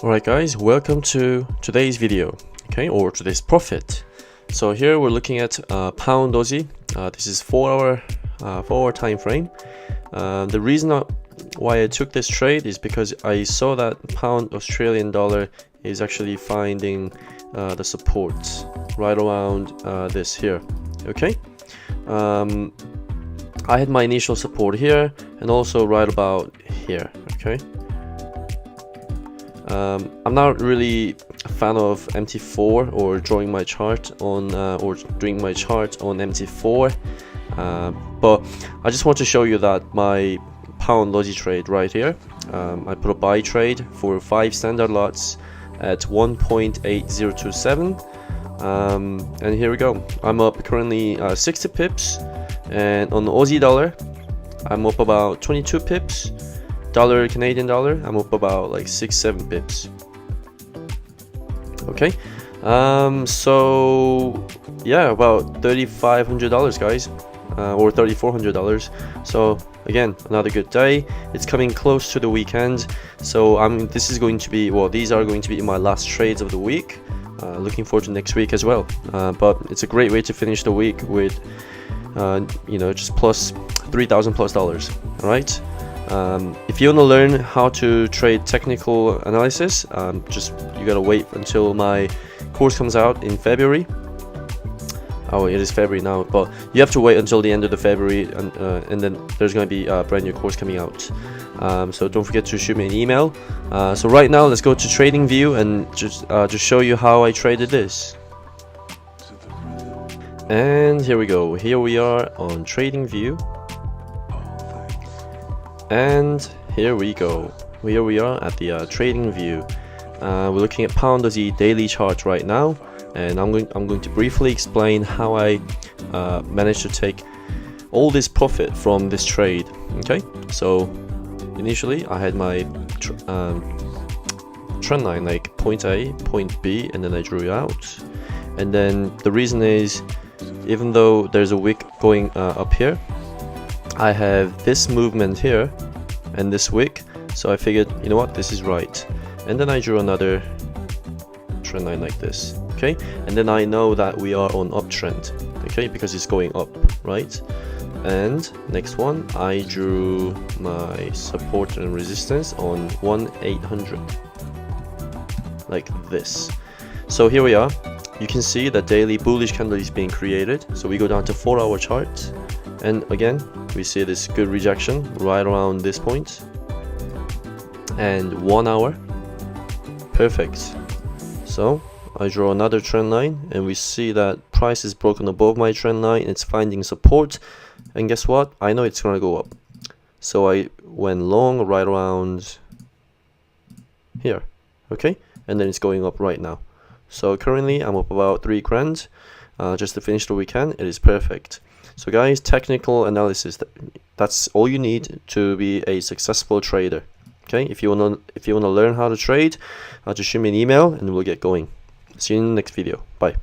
Alright guys, welcome to today's video, okay, or today's profit. So here we're looking at pound Aussie. This is 4-hour time frame. The reason why I took this trade is because I saw that pound Australian dollar is actually finding the support right around this here, okay. I had my initial support here and also right about here, okay. I'm not really a fan of MT4 or drawing my chart on or doing my chart on MT4, but I just want to show you that my pound Aussie trade right here, I put a buy trade for 5 standard lots at 1.8027, and here we go. I'm up currently 60 pips, and on the Aussie dollar I'm up about 22 pips. Canadian dollar, I'm up about like 6-7 pips. Okay, so yeah, about $3,500 guys, or $3,400. So again, another good day. It's coming close to the weekend, so this is going to be, well, these are going to be my last trades of the week. Looking forward to next week as well, but it's a great way to finish the week with you know, just plus $3,000+. all right. If you want to learn how to trade technical analysis, you gotta wait until my course comes out in February. Oh, it is February now, but you have to wait until the end of the February, and then there's going to be a brand new course coming out. So don't forget to shoot me an email. So right now, let's go to TradingView and just show you how I traded this. And here we go. Here we are on TradingView. And here we go. Here we are at the TradingView. We're looking at pound Aussie daily chart right now, and I'm going to briefly explain how I managed to take all this profit from this trade. Okay, so initially I had my trend line like point A, point B, and then I drew it out. And then the reason is, even though there's a wick going up here, I have this movement here and this wick, so I figured, you know what, this is right. And then I drew another trend line like this, okay. And then I know that we are on uptrend, okay, because it's going up, right. And next one, I drew my support and resistance on 1,800 like this. So here we are. You can see that daily bullish candle is being created. So we go down to 4-hour chart, and again we see this good rejection right around this point. And 1 hour, perfect. So I draw another trend line, and we see that price is broken above my trend line. It's finding support, and guess what, I know it's gonna go up, so I went long right around here, okay. And then it's going up right now. So currently I'm up about 3 grand just to finish the weekend. It is perfect. So guys, technical analysis, that's all you need to be a successful trader. Okay, if you wanna learn how to trade, just shoot me an email and we'll get going. See you in the next video. Bye.